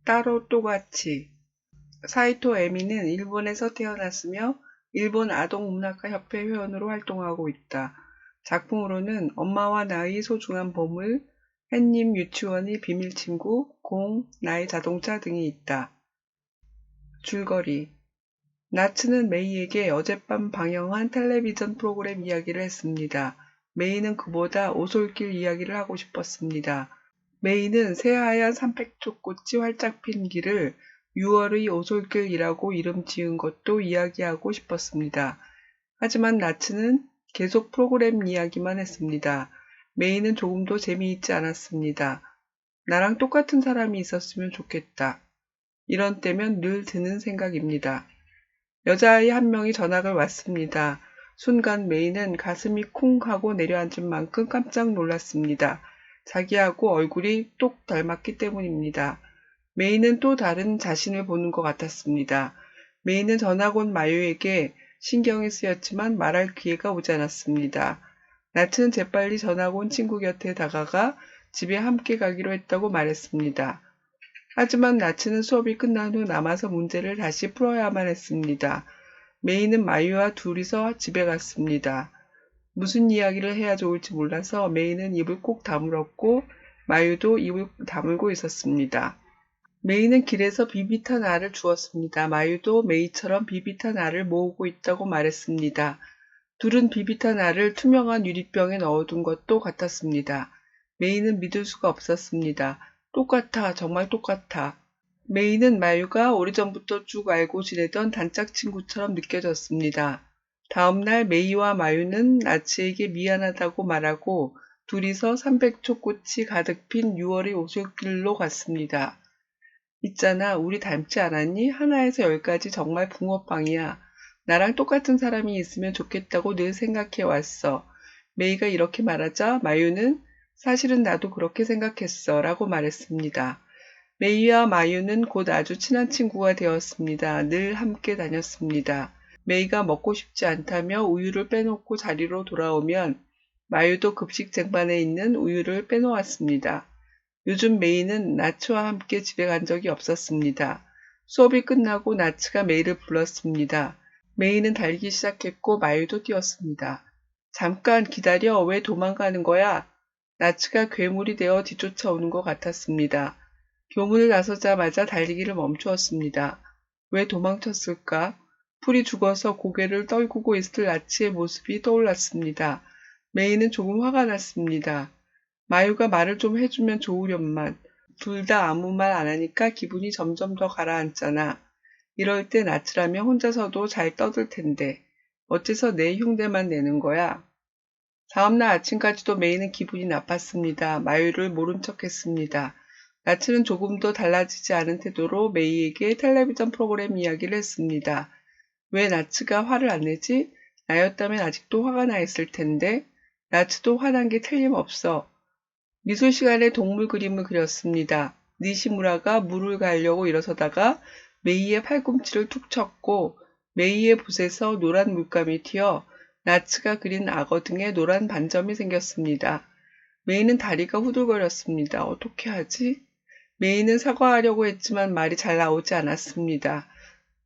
따로 또같이. 사이토 에미는 일본에서 태어났으며 일본 아동문학가협회 회원으로 활동하고 있다. 작품으로는 엄마와 나의 소중한 보물, 햇님 유치원의 비밀친구, 공, 나의 자동차 등이 있다. 줄거리. 나츠는 메이에게 어젯밤 방영한 텔레비전 프로그램 이야기를 했습니다. 메이는 그보다 오솔길 이야기를 하고 싶었습니다. 메이는 새하얀 삼백초꽃이 활짝 핀 길을 6월의 오솔길이라고 이름 지은 것도 이야기하고 싶었습니다. 하지만 나츠는 계속 프로그램 이야기만 했습니다. 메이는 조금도 재미있지 않았습니다. 나랑 똑같은 사람이 있었으면 좋겠다. 이런 때면 늘 드는 생각입니다. 여자아이 한 명이 전학을 왔습니다. 순간 메이는 가슴이 쿵 하고 내려앉은 만큼 깜짝 놀랐습니다. 자기하고 얼굴이 똑 닮았기 때문입니다. 메이는 또 다른 자신을 보는 것 같았습니다. 메이는 전학 온 마유에게 신경이 쓰였지만 말할 기회가 오지 않았습니다. 나츠는 재빨리 전학 온 친구 곁에 다가가 집에 함께 가기로 했다고 말했습니다. 하지만 나츠는 수업이 끝난 후 남아서 문제를 다시 풀어야만 했습니다. 메이는 마유와 둘이서 집에 갔습니다. 무슨 이야기를 해야 좋을지 몰라서 메이는 입을 꼭 다물었고 마유도 입을 다물고 있었습니다. 메이는 길에서 비비탄 알을 주었습니다. 마유도 메이처럼 비비탄 알을 모으고 있다고 말했습니다. 둘은 비비탄 알을 투명한 유리병에 넣어둔 것도 같았습니다. 메이는 믿을 수가 없었습니다. 똑같아, 정말 똑같아. 메이는 마유가 오래전부터 쭉 알고 지내던 단짝 친구처럼 느껴졌습니다. 다음날 메이와 마유는 나츠에게 미안하다고 말하고 둘이서 300초 꽃이 가득 핀 6월의 오솔길로 갔습니다. 있잖아, 우리 닮지 않았니? 하나에서 열까지 정말 붕어빵이야. 나랑 똑같은 사람이 있으면 좋겠다고 늘 생각해 왔어. 메이가 이렇게 말하자 마유는 사실은 나도 그렇게 생각했어 라고 말했습니다. 메이와 마유는 곧 아주 친한 친구가 되었습니다. 늘 함께 다녔습니다. 메이가 먹고 싶지 않다며 우유를 빼놓고 자리로 돌아오면 마유도 급식 쟁반에 있는 우유를 빼놓았습니다. 요즘 메이는 나츠와 함께 집에 간 적이 없었습니다. 수업이 끝나고 나츠가 메이를 불렀습니다. 메이는 달리기 시작했고 마유도 뛰었습니다. 잠깐 기다려. 왜 도망가는 거야? 나츠가 괴물이 되어 뒤쫓아오는 것 같았습니다. 교문을 나서자마자 달리기를 멈추었습니다. 왜 도망쳤을까? 풀이 죽어서 고개를 떨구고 있을 나츠의 모습이 떠올랐습니다. 메이는 조금 화가 났습니다. 마유가 말을 좀 해주면 좋으련만. 둘 다 아무 말 안 하니까 기분이 점점 더 가라앉잖아. 이럴 때 나츠라면 혼자서도 잘 떠들 텐데. 어째서 내 흉내만 내는 거야? 다음날 아침까지도 메이는 기분이 나빴습니다. 마유를 모른 척했습니다. 나츠는 조금도 달라지지 않은 태도로 메이에게 텔레비전 프로그램 이야기를 했습니다. 왜 나츠가 화를 안 내지? 나였다면 아직도 화가 나 있을 텐데. 나츠도 화난 게 틀림없어. 미술 시간에 동물 그림을 그렸습니다. 니시무라가 물을 가려고 일어서다가 메이의 팔꿈치를 툭 쳤고 메이의 붓에서 노란 물감이 튀어 나츠가 그린 악어 등에 노란 반점이 생겼습니다. 메이는 다리가 후들거렸습니다. 어떻게 하지? 메이는 사과하려고 했지만 말이 잘 나오지 않았습니다.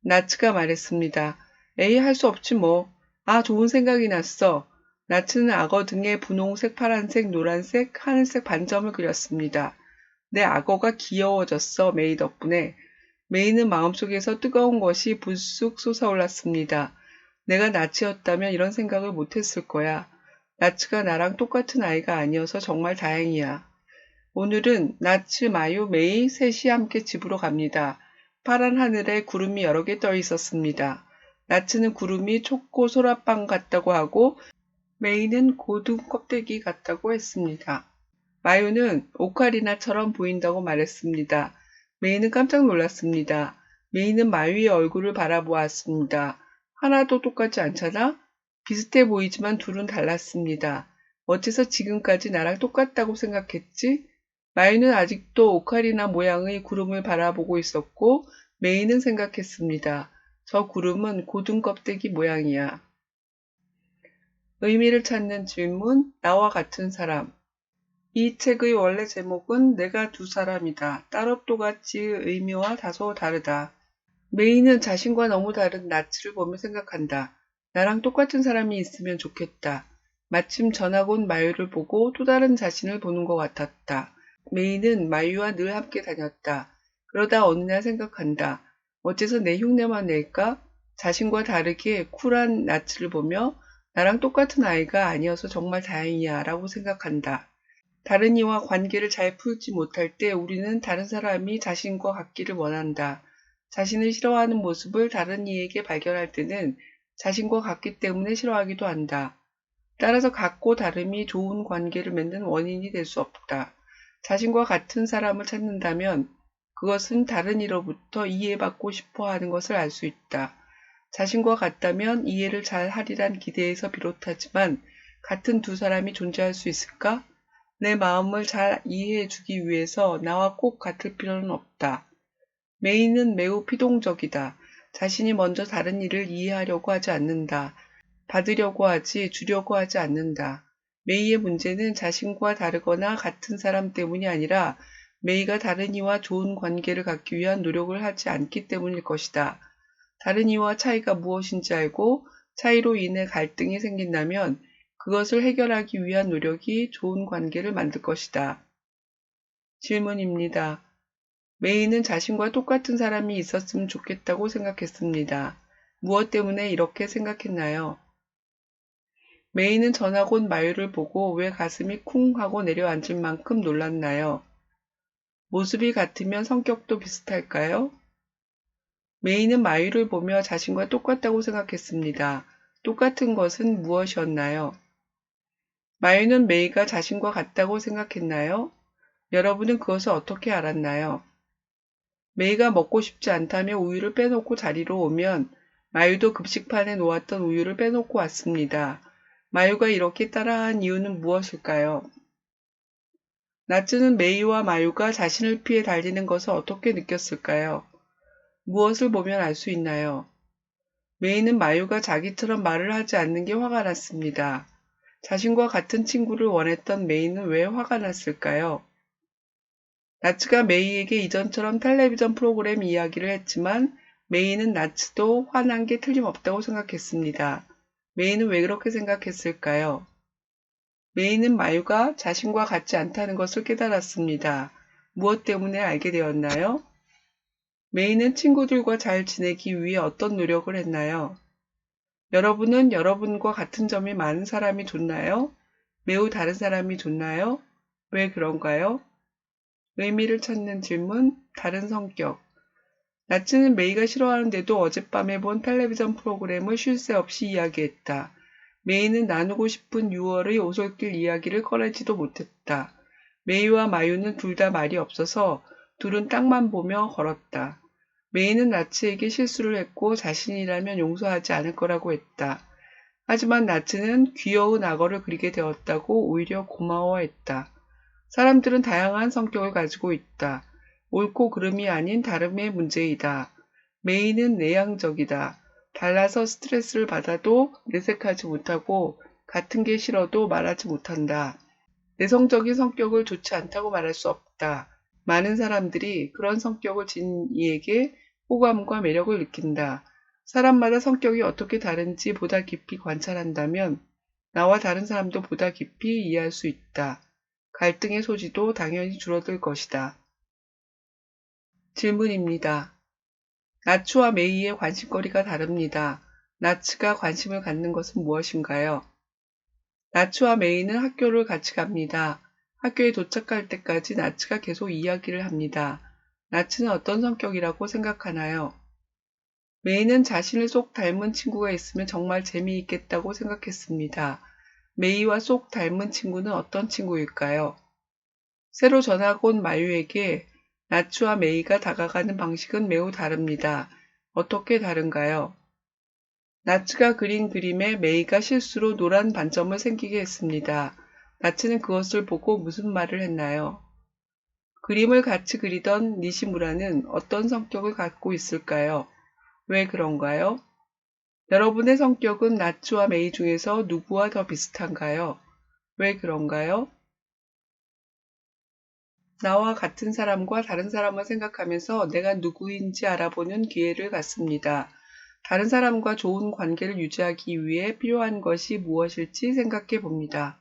나츠가 말했습니다. 에이, 할 수 없지 뭐. 아, 좋은 생각이 났어. 나츠는 악어 등에 분홍색, 파란색, 노란색, 하늘색 반점을 그렸습니다. 내 악어가 귀여워졌어, 메이 덕분에. 메이는 마음속에서 뜨거운 것이 불쑥 솟아올랐습니다. 내가 나츠였다면 이런 생각을 못했을 거야. 나츠가 나랑 똑같은 아이가 아니어서 정말 다행이야. 오늘은 나츠, 마유, 메이 셋이 함께 집으로 갑니다. 파란 하늘에 구름이 여러 개 떠 있었습니다. 나츠는 구름이 초코 소라빵 같다고 하고 메이는 고등 껍데기 같다고 했습니다. 마유는 오카리나처럼 보인다고 말했습니다. 메이는 깜짝 놀랐습니다. 메이는 마유의 얼굴을 바라보았습니다. 하나도 똑같지 않잖아? 비슷해 보이지만 둘은 달랐습니다. 어째서 지금까지 나랑 똑같다고 생각했지? 마유는 아직도 오카리나 모양의 구름을 바라보고 있었고 메이는 생각했습니다. 저 구름은 고등 껍데기 모양이야. 의미를 찾는 질문, 나와 같은 사람. 이 책의 원래 제목은 내가 두 사람이다. 따로 또같이의 의미와 다소 다르다. 메이는 자신과 너무 다른 나츠를 보며 생각한다. 나랑 똑같은 사람이 있으면 좋겠다. 마침 전학 온 마유를 보고 또 다른 자신을 보는 것 같았다. 메이는 마유와 늘 함께 다녔다. 그러다 어느 날 생각한다. 어째서 내 흉내만 낼까? 자신과 다르게 쿨한 나츠를 보며 나랑 똑같은 아이가 아니어서 정말 다행이야 라고 생각한다. 다른 이와 관계를 잘 풀지 못할 때 우리는 다른 사람이 자신과 같기를 원한다. 자신을 싫어하는 모습을 다른 이에게 발견할 때는 자신과 같기 때문에 싫어하기도 한다. 따라서 같고 다름이 좋은 관계를 맺는 원인이 될 수 없다. 자신과 같은 사람을 찾는다면 그것은 다른 이로부터 이해받고 싶어 하는 것을 알 수 있다. 자신과 같다면 이해를 잘 하리란 기대에서 비롯하지만 같은 두 사람이 존재할 수 있을까? 내 마음을 잘 이해해 주기 위해서 나와 꼭 같을 필요는 없다. 메이는 매우 피동적이다. 자신이 먼저 다른 일을 이해하려고 하지 않는다. 받으려고 하지 주려고 하지 않는다. 메이의 문제는 자신과 다르거나 같은 사람 때문이 아니라 메이가 다른 이와 좋은 관계를 갖기 위한 노력을 하지 않기 때문일 것이다. 다른 이와 차이가 무엇인지 알고 차이로 인해 갈등이 생긴다면 그것을 해결하기 위한 노력이 좋은 관계를 만들 것이다. 질문입니다. 메이는 자신과 똑같은 사람이 있었으면 좋겠다고 생각했습니다. 무엇 때문에 이렇게 생각했나요? 메이는 전학 온 마유를 보고 왜 가슴이 쿵 하고 내려앉을 만큼 놀랐나요? 모습이 같으면 성격도 비슷할까요? 메이는 마유를 보며 자신과 똑같다고 생각했습니다. 똑같은 것은 무엇이었나요? 마유는 메이가 자신과 같다고 생각했나요? 여러분은 그것을 어떻게 알았나요? 메이가 먹고 싶지 않다며 우유를 빼놓고 자리로 오면 마유도 급식판에 놓았던 우유를 빼놓고 왔습니다. 마유가 이렇게 따라한 이유는 무엇일까요? 나츠는 메이와 마유가 자신을 피해 달리는 것을 어떻게 느꼈을까요? 무엇을 보면 알 수 있나요? 메이는 마유가 자기처럼 말을 하지 않는 게 화가 났습니다. 자신과 같은 친구를 원했던 메이는 왜 화가 났을까요? 나츠가 메이에게 이전처럼 텔레비전 프로그램 이야기를 했지만 메이는 나츠도 화난 게 틀림없다고 생각했습니다. 메이는 왜 그렇게 생각했을까요? 메이는 마유가 자신과 같지 않다는 것을 깨달았습니다. 무엇 때문에 알게 되었나요? 메이는 친구들과 잘 지내기 위해 어떤 노력을 했나요? 여러분은 여러분과 같은 점이 많은 사람이 좋나요? 매우 다른 사람이 좋나요? 왜 그런가요? 의미를 찾는 질문, 다른 성격. 나츠는 메이가 싫어하는데도 어젯밤에 본 텔레비전 프로그램을 쉴 새 없이 이야기했다. 메이는 나누고 싶은 6월의 오솔길 이야기를 꺼내지도 못했다. 메이와 마유는 둘 다 말이 없어서 둘은 땅만 보며 걸었다. 메이는 나츠에게 실수를 했고 자신이라면 용서하지 않을 거라고 했다. 하지만 나츠는 귀여운 악어를 그리게 되었다고 오히려 고마워했다. 사람들은 다양한 성격을 가지고 있다. 옳고 그름이 아닌 다름의 문제이다. 메이는 내향적이다. 달라서 스트레스를 받아도 내색하지 못하고 같은 게 싫어도 말하지 못한다. 내성적인 성격을 좋지 않다고 말할 수 없다. 많은 사람들이 그런 성격을 지닌 이에게 호감과 매력을 느낀다. 사람마다 성격이 어떻게 다른지 보다 깊이 관찰한다면 나와 다른 사람도 보다 깊이 이해할 수 있다. 갈등의 소지도 당연히 줄어들 것이다. 질문입니다. 나츠와 메이의 관심거리가 다릅니다. 나츠가 관심을 갖는 것은 무엇인가요? 나츠와 메이는 학교를 같이 갑니다. 학교에 도착할 때까지 나츠가 계속 이야기를 합니다. 나츠는 어떤 성격이라고 생각하나요? 메이는 자신을 쏙 닮은 친구가 있으면 정말 재미있겠다고 생각했습니다. 메이와 쏙 닮은 친구는 어떤 친구일까요? 새로 전학 온 마유에게 나츠와 메이가 다가가는 방식은 매우 다릅니다. 어떻게 다른가요? 나츠가 그린 그림에 메이가 실수로 노란 반점을 생기게 했습니다. 나츠는 그것을 보고 무슨 말을 했나요? 그림을 같이 그리던 니시무라는 어떤 성격을 갖고 있을까요? 왜 그런가요? 여러분의 성격은 나츠와 메이 중에서 누구와 더 비슷한가요? 왜 그런가요? 나와 같은 사람과 다른 사람을 생각하면서 내가 누구인지 알아보는 기회를 갖습니다. 다른 사람과 좋은 관계를 유지하기 위해 필요한 것이 무엇일지 생각해 봅니다.